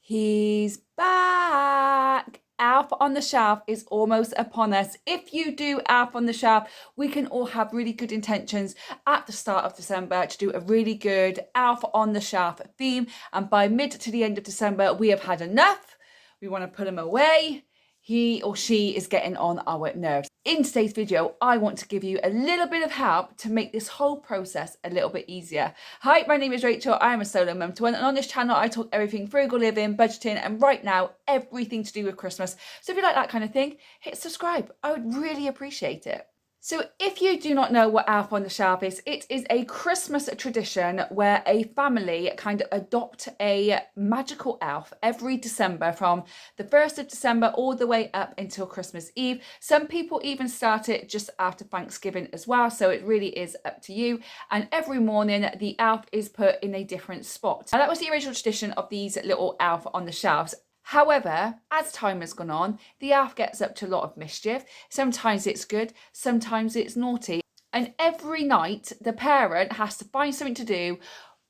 He's back. Alf on the Shelf is almost upon us. If you do Alf on the Shelf, we can all have really good intentions at the start of December to do a really good Alf on the Shelf theme. And by mid to the end of December, we have had enough. We want to put him away. He or she is getting on our nerves. In today's video, I want to give you a little bit of help to make this whole process a little bit easier. Hi, my name is Rachel. I am a solo mum to one, and on this channel, I talk everything frugal living, budgeting, and right now, everything to do with Christmas. So if you like that kind of thing, hit subscribe. I would really appreciate it. So if you do not know what Alf on the Shelf is, it is a Christmas tradition where a family kind of adopt a magical elf every December from the 1st of December all the way up until Christmas Eve. Some people even start it just after Thanksgiving as well, so it really is up to you. And every morning the elf is put in a different spot. Now that was the original tradition of these little elf on the shelves. However, as time has gone on, the elf gets up to a lot of mischief. Sometimes it's good, sometimes it's naughty. And every night, the parent has to find something to do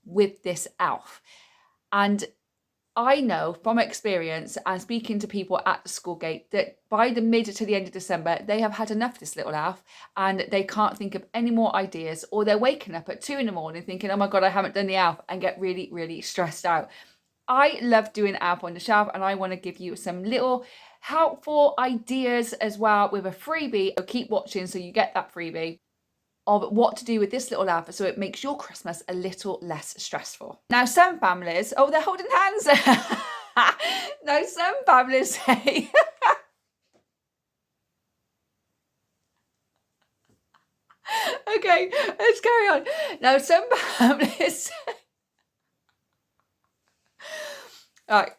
with this elf. And I know from experience and speaking to people at the school gate that by the mid to the end of December, they have had enough of this little elf and they can't think of any more ideas, or they're waking up at 2 a.m. thinking, oh my God, I haven't done the elf, and get really, really stressed out. I love doing Alf on the Shelf, and I want to give you some little helpful ideas as well with a freebie. So keep watching so you get that freebie of what to do with this little elf so it makes your Christmas a little less stressful. Now, some families, oh, they're holding hands. Now, some families say, okay, let's carry on. Now, some families right,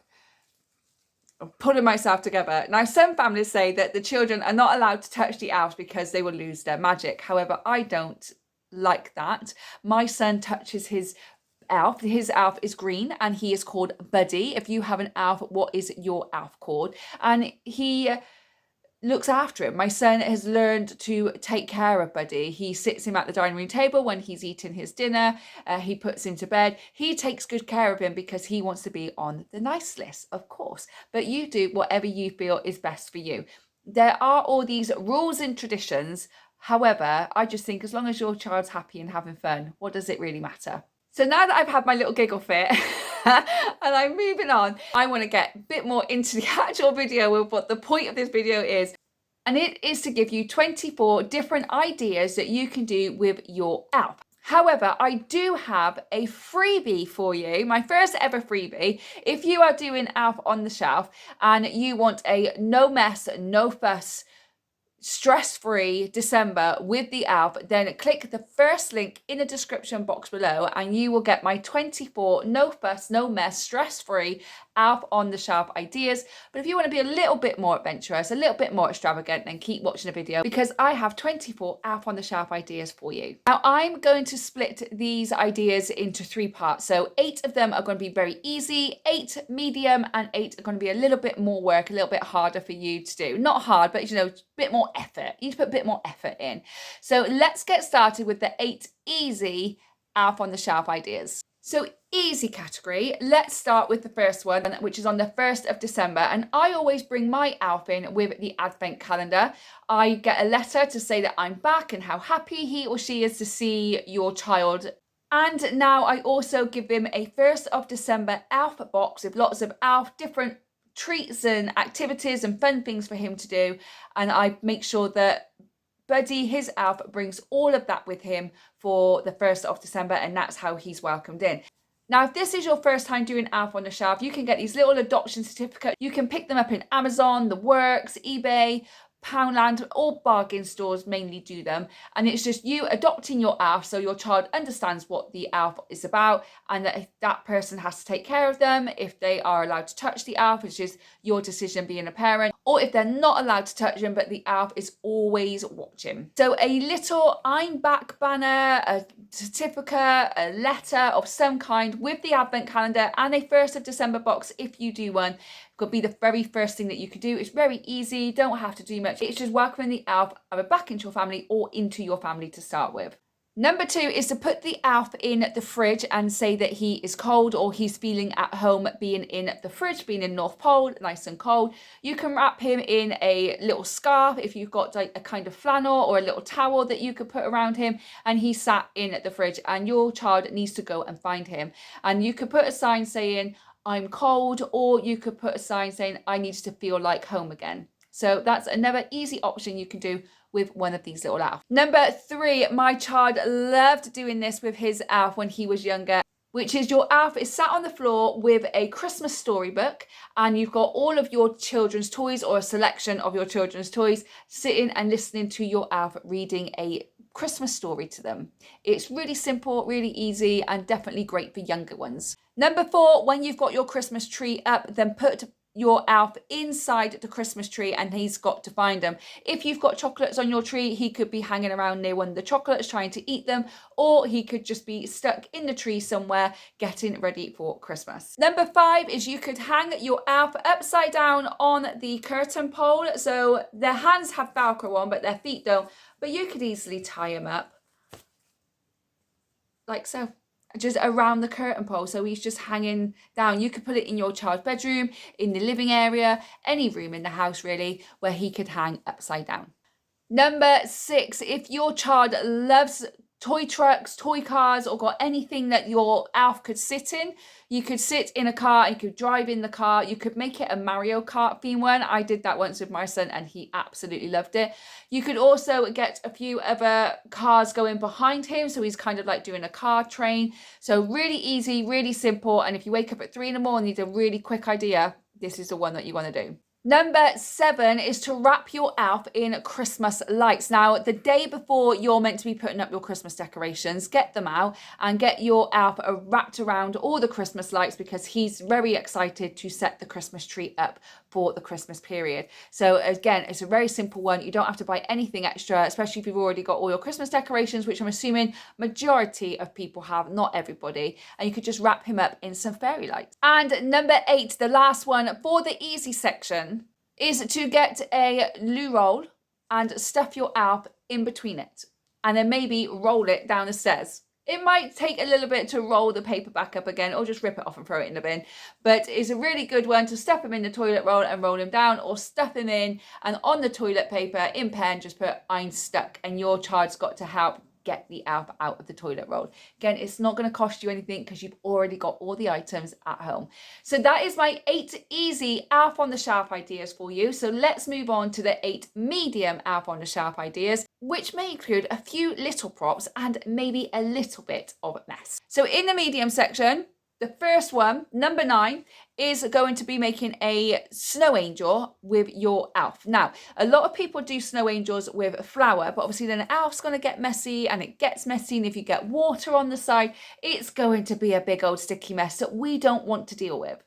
I'm pulling myself together. Now, some families say that the children are not allowed to touch the elves because they will lose their magic. However, I don't like that. My son touches his elf. His elf is green and he is called Buddy. If you have an elf, what is your elf called? And he looks after him. My son has learned to take care of Buddy. He sits him at the dining room table when he's eating his dinner. He puts him to bed. He takes good care of him because he wants to be on the nice list, of course. But you do whatever you feel is best for you. There are all these rules and traditions. However, I just think as long as your child's happy and having fun, what does it really matter? So now that I've had my little giggle fit and I'm moving on, I want to get a bit more into the actual video of what the point of this video is. And it is to give you 24 different ideas that you can do with your elf. However, I do have a freebie for you, my first ever freebie. If you are doing Alf on the Shelf and you want a no mess, no fuss, stress-free December with the elf, then click the first link in the description box below and you will get my 24 no fuss, no mess, stress-free Alf on the Shelf ideas. But if you want to be a little bit more adventurous, a little bit more extravagant, then keep watching the video because I have 24 Alf on the Shelf ideas for you. Now, I'm going to split these ideas into 3 parts. So 8 of them are going to be very easy, 8 medium, and 8 are going to be a little bit more work, a little bit harder for you to do. Not hard, but you know, a bit more effort. You need to put a bit more effort in. So let's get started with the 8 easy Alf on the Shelf ideas. So easy category, let's start with the first one, which is on the 1st of December. And I always bring my elf in with the advent calendar. I get a letter to say that I'm back and how happy he or she is to see your child. And now I also give them a 1st of December elf box with lots of elf different treats and activities and fun things for him to do. And I make sure that Buddy, his elf, brings all of that with him for the 1st of December, and that's how he's welcomed in. Now, if this is your first time doing Alf on the Shelf, you can get these little adoption certificates. You can pick them up in Amazon, The Works, eBay, Poundland, all bargain stores mainly do them. And it's just you adopting your elf so your child understands what the elf is about and that if that person has to take care of them, if they are allowed to touch the elf, it's just your decision being a parent, or if they're not allowed to touch him, but the elf is always watching. So a little I'm back banner, a certificate, a letter of some kind with the advent calendar and a 1st of December box if you do one. Could be the very first thing that you could do. It's very easy, don't have to do much. It's just welcoming the elf either back into your family or into your family to start with. Number 2 is to put the elf in the fridge and say that he is cold or he's feeling at home being in the fridge, being in North Pole, nice and cold. You can wrap him in a little scarf if you've got like a kind of flannel or a little towel that you could put around him, and he's sat in the fridge and your child needs to go and find him. And you could put a sign saying, I'm cold, or you could put a sign saying, I need to feel like home again. So that's another easy option you can do with one of these little elves. Number 3, my child loved doing this with his elf when he was younger, which is your elf is sat on the floor with a Christmas storybook, and you've got all of your children's toys or a selection of your children's toys sitting and listening to your elf reading a Christmas story to them. It's really simple, really easy, and definitely great for younger ones. Number 4, when you've got your Christmas tree up, then put your elf inside the Christmas tree and he's got to find them. If you've got chocolates on your tree, he could be hanging around near one of the chocolates trying to eat them, or he could just be stuck in the tree somewhere getting ready for Christmas. Number 5 is you could hang your elf upside down on the curtain pole. So their hands have Velcro on, but their feet don't. But you could easily tie him up like so, just around the curtain pole, so he's just hanging down. You could put it in your child's bedroom, in the living area, any room in the house really where he could hang upside down. Number 6, if your child loves toy trucks, toy cars, or got anything that your elf could sit in, you could sit in a car, you could drive in the car, you could make it a Mario Kart theme one. I did that once with my son and he absolutely loved it. You could also get a few other cars going behind him, so he's kind of like doing a car train. So really easy, really simple, and if you wake up at 3 in the morning, need a really quick idea, this is the one that you want to do. Number 7 is to wrap your elf in Christmas lights. Now, the day before you're meant to be putting up your Christmas decorations, get them out and get your elf wrapped around all the Christmas lights, because he's very excited to set the Christmas tree up for the Christmas period. So again, it's a very simple one. You don't have to buy anything extra, especially if you've already got all your Christmas decorations, which I'm assuming majority of people have, not everybody. And you could just wrap him up in some fairy lights. And number 8, the last one for the easy section, is to get a loo roll and stuff your elf in between it, and then maybe roll it down the stairs. It might take a little bit to roll the paper back up again, or just rip it off and throw it in the bin, but it's a really good one to stuff him in the toilet roll and roll him down, or stuff him in and on the toilet paper in pen just put I'm stuck, and your child's got to help get the elf out of the toilet roll. Again, it's not going to cost you anything because you've already got all the items at home. So that is my 8 easy elf on the shelf ideas for you. So let's move on to the 8 medium elf on the shelf ideas, which may include a few little props and maybe a little bit of mess. So in the medium section, the first one, number 9, is going to be making a snow angel with your elf. Now, a lot of people do snow angels with flour, but obviously then the elf's going to get messy, and it gets messy, and if you get water on the side, it's going to be a big old sticky mess that we don't want to deal with.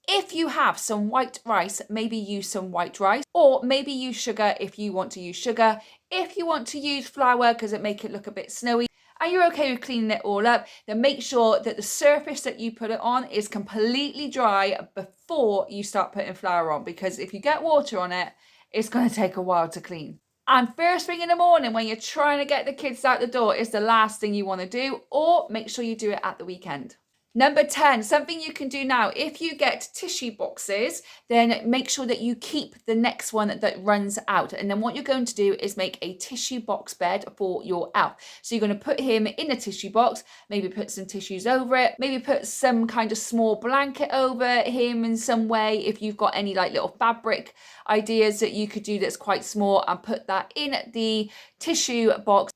If you have some white rice, maybe use some white rice, or maybe use sugar if you want to use sugar. If you want to use flour because it make it look a bit snowy, and you're okay with cleaning it all up, then make sure that the surface that you put it on is completely dry before you start putting flour on, because if you get water on it, it's going to take a while to clean. And first thing in the morning when you're trying to get the kids out the door is the last thing you want to do, or make sure you do it at the weekend. Number 10, something you can do now. If you get tissue boxes, then make sure that you keep the next one that runs out. And then what you're going to do is make a tissue box bed for your elf. So you're going to put him in a tissue box, maybe put some tissues over it, maybe put some kind of small blanket over him in some way. If you've got any like little fabric ideas that you could do that's quite small, and put that in the tissue box.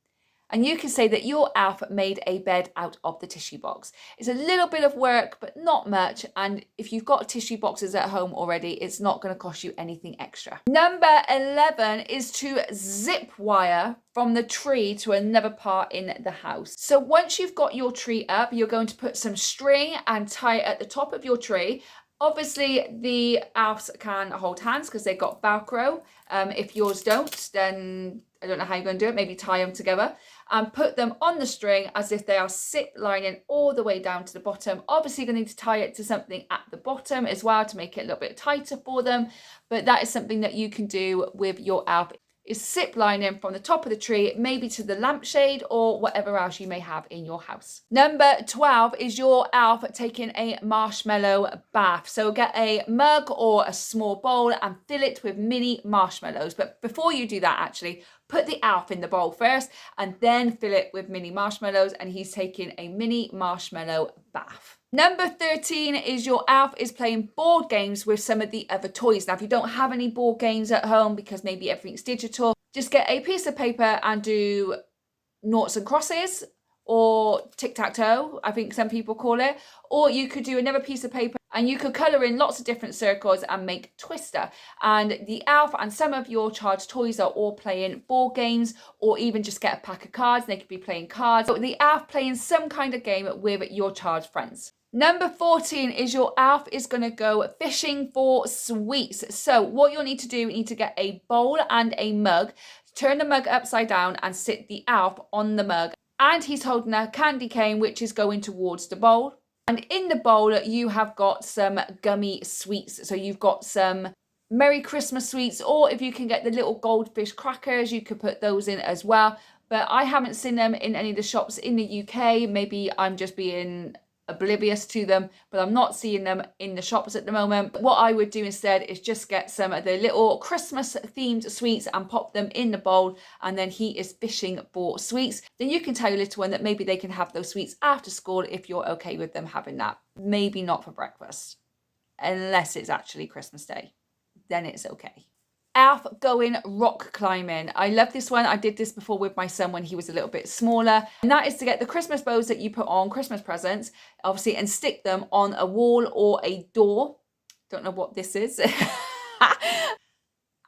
And you can say that your elf made a bed out of the tissue box. It's a little bit of work, but not much. And if you've got tissue boxes at home already, it's not going to cost you anything extra. Number 11 is to zip wire from the tree to another part in the house. So once you've got your tree up, you're going to put some string and tie it at the top of your tree. Obviously, the elves can hold hands because they've got Velcro. If yours don't, then I don't know how you're going to do it. Maybe tie them together and put them on the string as if they are zip lining all the way down to the bottom. Obviously, you're going to need to tie it to something at the bottom as well to make it a little bit tighter for them. But that is something that you can do with your elf is zip lining from the top of the tree, maybe to the lampshade or whatever else you may have in your house. Number 12 is your elf taking a marshmallow bath. So get a mug or a small bowl and fill it with mini marshmallows. But before you do that, actually, put the elf in the bowl first and then fill it with mini marshmallows, and he's taking a mini marshmallow bath. Number 13 is your elf is playing board games with some of the other toys. Now, if you don't have any board games at home because maybe everything's digital, just get a piece of paper and do noughts and crosses, or tic-tac-toe, I think some people call it. Or you could do another piece of paper and you could colour in lots of different circles and make Twister. And the elf and some of your child's toys are all playing board games, or even just get a pack of cards and they could be playing cards. So the elf playing some kind of game with your child's friends. Number 14 is your elf is going to go fishing for sweets. So what you'll need to do, you need to get a bowl and a mug, turn the mug upside down and sit the elf on the mug. And he's holding a candy cane, which is going towards the bowl. And in the bowl, you have got some gummy sweets. So you've got some Merry Christmas sweets, or if you can get the little goldfish crackers, you could put those in as well. But I haven't seen them in any of the shops in the UK. Maybe I'm just being oblivious to them, but I'm not seeing them in the shops at the moment. What I would do instead is just get some of the little Christmas themed sweets and pop them in the bowl, and then he is fishing for sweets. Then you can tell your little one that maybe they can have those sweets after school if you're okay with them having that. Maybe not for breakfast, unless it's actually Christmas Day. Then it's okay. Elf going rock climbing. I love this one. I did this before with my son when he was a little bit smaller. And that is to get the Christmas bows that you put on Christmas presents, obviously, and stick them on a wall or a door. Don't know what this is.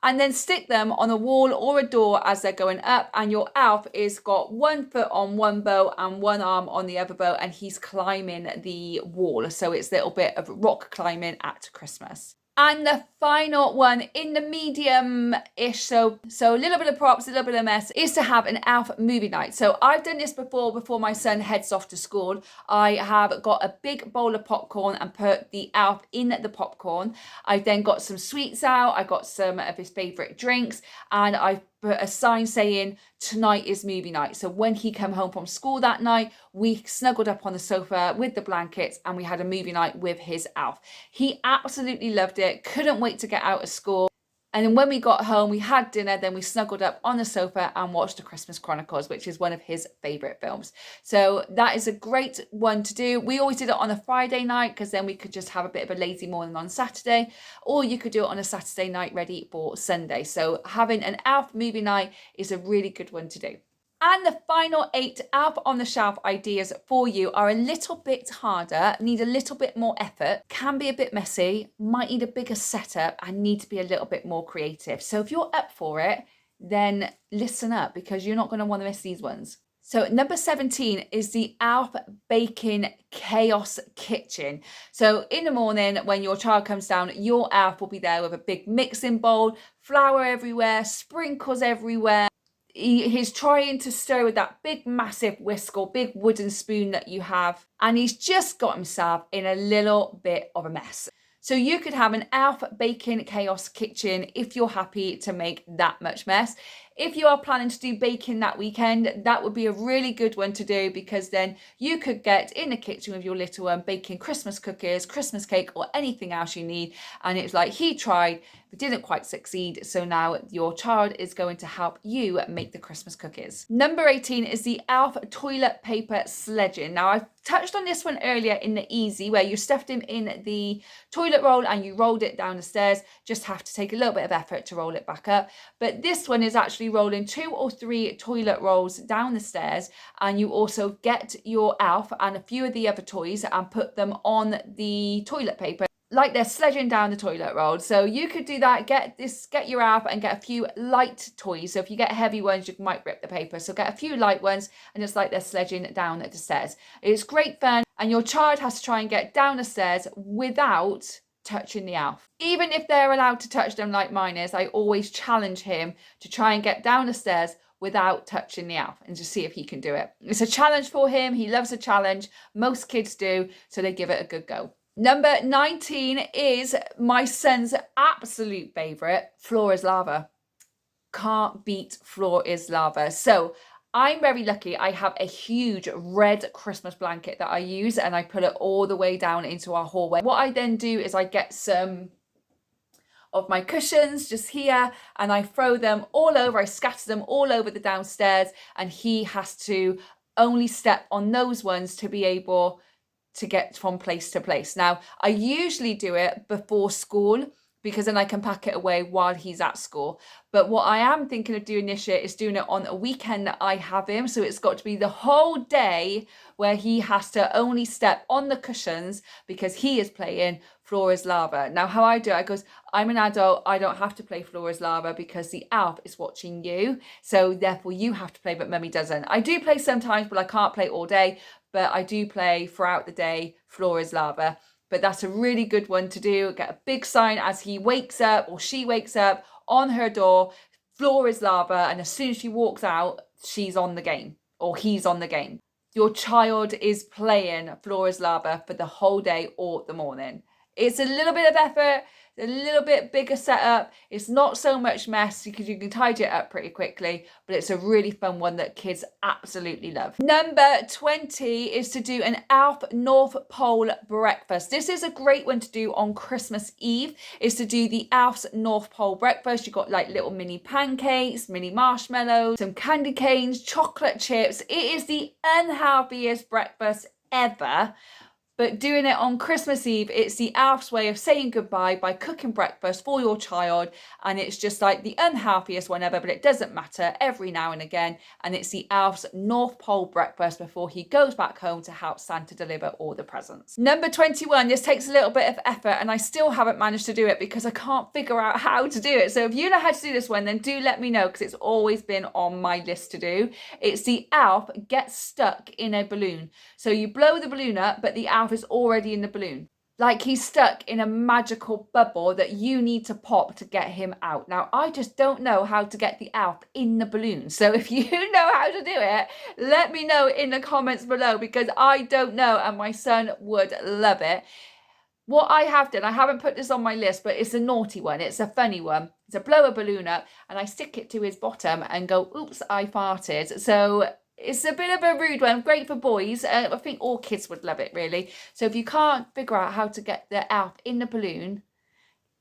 And then stick them on a wall or a door as they're going up. And your elf is got 1 foot on one bow and 1 arm on the other bow, and he's climbing the wall. So it's a little bit of rock climbing at Christmas. And the final one in the medium-ish, so a little bit of props, a little bit of mess, is to have an elf movie night. So I've done this before my son heads off to school. I have got a big bowl of popcorn and put the elf in the popcorn. I've then got some sweets out. I got some of his favourite drinks, and I put a sign saying tonight is movie night. So when he came home from school that night, we snuggled up on the sofa with the blankets and we had a movie night with his elf. He absolutely loved it, couldn't wait to get out of school. And then when we got home, we had dinner, then we snuggled up on the sofa and watched The Christmas Chronicles, which is one of his favourite films. So that is a great one to do. We always did it on a Friday night because then we could just have a bit of a lazy morning on Saturday, or you could do it on a Saturday night ready for Sunday. So having an elf movie night is a really good one to do. And the final 8 elf on the shelf ideas for you are a little bit harder, need a little bit more effort, can be a bit messy, might need a bigger setup, and need to be a little bit more creative. So if you're up for it, then listen up, because you're not going to want to miss these ones. So number 17 is the elf baking chaos kitchen. So in the morning when your child comes down, your elf will be there with a big mixing bowl, flour everywhere, sprinkles everywhere. He's trying to stir with that big massive whisk or big wooden spoon that you have, and he's just got himself in a little bit of a mess. So you could have an elf baking chaos kitchen if you're happy to make that much mess. If you are planning to do baking that weekend, that would be a really good one to do, because then you could get in the kitchen with your little one baking Christmas cookies, Christmas cake, or anything else you need. And it's like he tried but didn't quite succeed. So now your child is going to help you make the Christmas cookies. Number 18 is the elf toilet paper sledging. Now I've touched on this one earlier in the easy, where you stuffed him in the toilet roll and you rolled it down the stairs. Just have to take a little bit of effort to roll it back up. But this one is actually rolling 2 or 3 toilet rolls down the stairs, and you also get your elf and a few of the other toys and put them on the toilet paper like they're sledging down the toilet roll. So you could do that, get your elf and get a few light toys. So if you get heavy ones, you might rip the paper. So get a few light ones, and it's like they're sledging down the stairs. It's great fun, and your child has to try and get down the stairs without touching the elf. Even if they're allowed to touch them like mine is, I always challenge him to try and get down the stairs without touching the elf and just see if he can do it. It's a challenge for him. He loves a challenge. Most kids do, so they give it a good go. Number 19 is my son's absolute favourite, floor is lava. can't beat floor is lava. So I'm very lucky. I have a huge red Christmas blanket that I use, and I put it all the way down into our hallway. What I then do is I get some of my cushions just here, and I throw them all over. I scatter them all over the downstairs, and he has to only step on those ones to be able to get from place to place. Now, I usually do it before school because then I can pack it away while he's at school. But what I am thinking of doing this year is doing it on a weekend that I have him. So it's got to be the whole day where he has to only step on the cushions because he is playing Floor is Lava. Now, how I do it, I goes, I'm an adult, I don't have to play Floor is Lava because the Alp is watching you. So therefore you have to play, but Mummy doesn't. I do play sometimes, but I can't play all day. But I do play throughout the day Floor is Lava. But that's a really good one to do. Get a big sign as he wakes up or she wakes up on her door, Floor is Lava, and as soon as she walks out, she's on the game or he's on the game. Your child is playing Floor is Lava for the whole day or the morning. It's a little bit of effort, a little bit bigger setup. It's not so much mess because you can tidy it up pretty quickly, but it's a really fun one that kids absolutely love. Number 20 is to do an Alp North Pole breakfast. This is a great one to do on Christmas Eve, is to do the Alp's North Pole breakfast. You've got like little mini pancakes, mini marshmallows, some candy canes, chocolate chips. It is the unhealthiest breakfast ever. But doing it on Christmas Eve, it's the Alf's way of saying goodbye by cooking breakfast for your child. And it's just like the unhealthiest one ever, but it doesn't matter, every now and again. And it's the Alf's North Pole breakfast before he goes back home to help Santa deliver all the presents. Number 21, this takes a little bit of effort and I still haven't managed to do it because I can't figure out how to do it. So if you know how to do this one, then do let me know because it's always been on my list to do. It's the Alf gets stuck in a balloon. So you blow the balloon up, but the Alf is already in the balloon. Like he's stuck in a magical bubble that you need to pop to get him out. Now, I just don't know how to get the Alf in the balloon. So if you know how to do it, let me know in the comments below because I don't know and my son would love it. What I have done, I haven't put this on my list, but it's a naughty one. It's a funny one. It's a blow a balloon up and I stick it to his bottom and go, oops, I farted. So it's a bit of a rude one, great for boys. I think all kids would love it, really. So if you can't figure out how to get the Alf in the balloon,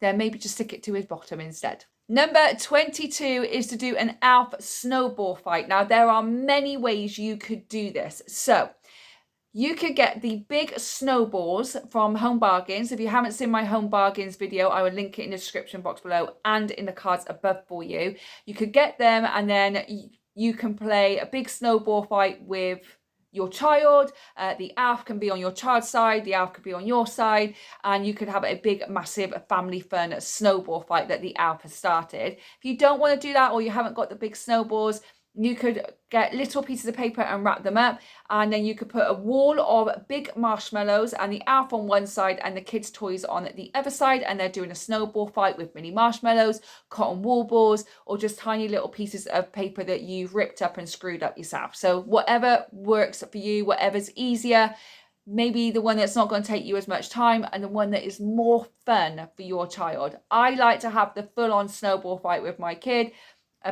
then maybe just stick it to his bottom instead. Number 22 is to do an Alf snowball fight. Now, there are many ways you could do this. So you could get the big snowballs from Home Bargains. If you haven't seen my Home Bargains video, I will link it in the description box below and in the cards above for you. You could get them and then you can play a big snowball fight with your child. The Alf can be on your child's side, the Alf could be on your side, and you could have a big, massive family fun snowball fight that the Alf has started. If you don't want to do that or you haven't got the big snowballs, you could get little pieces of paper and wrap them up, and then you could put a wall of big marshmallows and the Alf on one side and the kids' toys on the other side, and they're doing a snowball fight with mini marshmallows, cotton wool balls, or just tiny little pieces of paper that you've ripped up and screwed up yourself. So whatever works for you, whatever's easier, maybe the one that's not going to take you as much time and the one that is more fun for your child. I like to have the full-on snowball fight with my kid,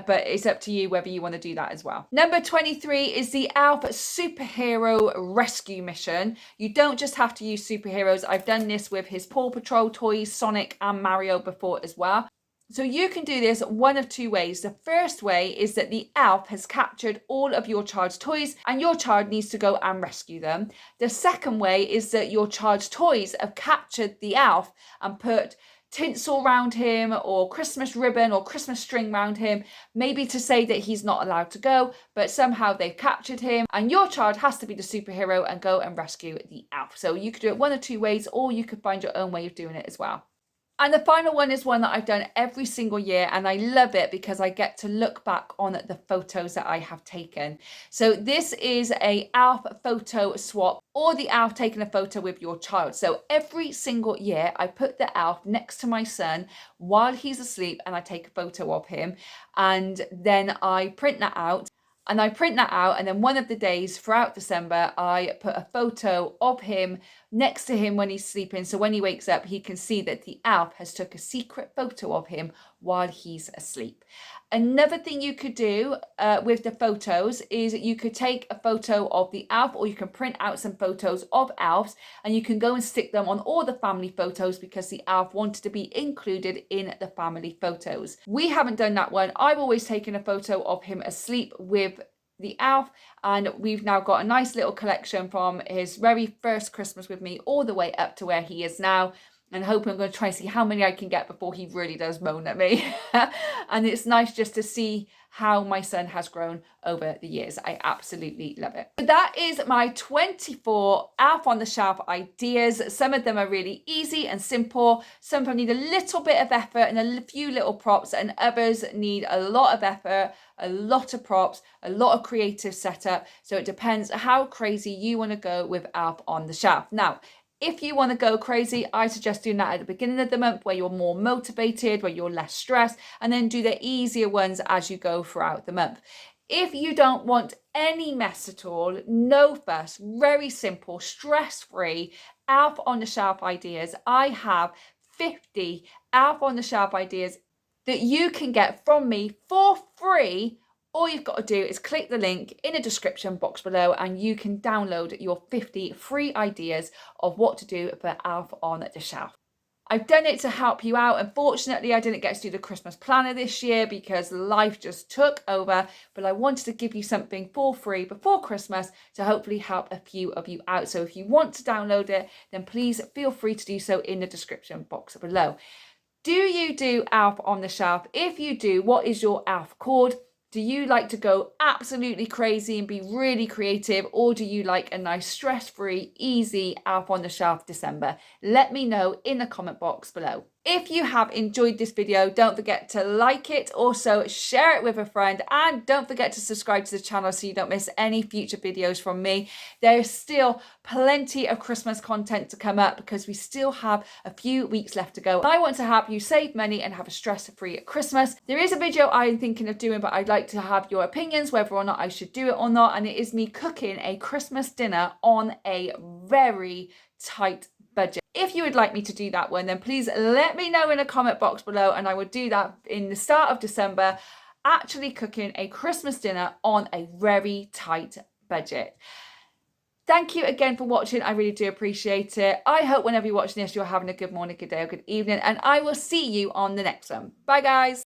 but it's up to you whether you want to do that as well. Number 23 is the Alf Superhero Rescue Mission. You don't just have to use superheroes. I've done this with his Paw Patrol toys, Sonic and Mario before as well. So you can do this one of two ways. The first way is that the Alf has captured all of your child's toys and your child needs to go and rescue them. The second way is that your child's toys have captured the Alf and put tinsel around him or Christmas ribbon or Christmas string around him, maybe to say that he's not allowed to go, but somehow they've captured him and your child has to be the superhero and go and rescue the Alf. So you could do it one of two ways, or you could find your own way of doing it as well. And the final one is one that I've done every single year and I love it because I get to look back on the photos that I have taken. So this is a Alf photo swap, or the Alf taking a photo with your child. So every single year I put the Alf next to my son while he's asleep and I take a photo of him, and then I print that out. And then one of the days throughout December, I put a photo of him next to him when he's sleeping. So when he wakes up, he can see that the Alf has took a secret photo of him while he's asleep. Another thing you could do with the photos is you could take a photo of the elf, or you can print out some photos of elves and you can go and stick them on all the family photos because the elf wanted to be included in the family photos. We haven't done that one. I've always taken a photo of him asleep with the elf, and we've now got a nice little collection from his very first Christmas with me all the way up to where he is now. And hoping I'm going to try and see how many I can get before he really does moan at me. And it's nice just to see how my son has grown over the years. I absolutely love it. But that is my 24 Elf on the Shelf ideas. Some of them are really easy and simple. Some of them need a little bit of effort and a few little props, and others need a lot of effort, a lot of props, a lot of creative setup. So it depends how crazy you want to go with Elf on the Shelf. Now, if you want to go crazy, I suggest doing that at the beginning of the month where you're more motivated, where you're less stressed, and then do the easier ones as you go throughout the month. If you don't want any mess at all, no fuss, very simple, stress-free Elf on the Shelf ideas, I have 50 Elf on the Shelf ideas that you can get from me for free. All you've got to do is click the link in the description box below and you can download your 50 free ideas of what to do for Elf on the Shelf. I've done it to help you out. Unfortunately, I didn't get to do the Christmas planner this year because life just took over, but I wanted to give you something for free before Christmas to hopefully help a few of you out. So if you want to download it, then please feel free to do so in the description box below. Do you do Elf on the Shelf? If you do, what is your elf called? Do you like to go absolutely crazy and be really creative, or do you like a nice stress-free, easy Elf on the Shelf December? Let me know in the comment box below. If you have enjoyed this video, don't forget to like it, also share it with a friend, and don't forget to subscribe to the channel so you don't miss any future videos from me. There's still plenty of Christmas content to come up because we still have a few weeks left to go. I want to help you save money and have a stress-free Christmas. There is a video I'm thinking of doing, but I'd like to have your opinions whether or not I should do it or not, and it is me cooking a Christmas dinner on a very tight budget. If you would like me to do that one, then please let me know in a comment box below and I will do that in the start of December, actually cooking a Christmas dinner on a very tight budget. Thank you again for watching. I really do appreciate it. I hope whenever you're watching this, you're having a good morning, good day, or good evening, and I will see you on the next one. Bye, guys.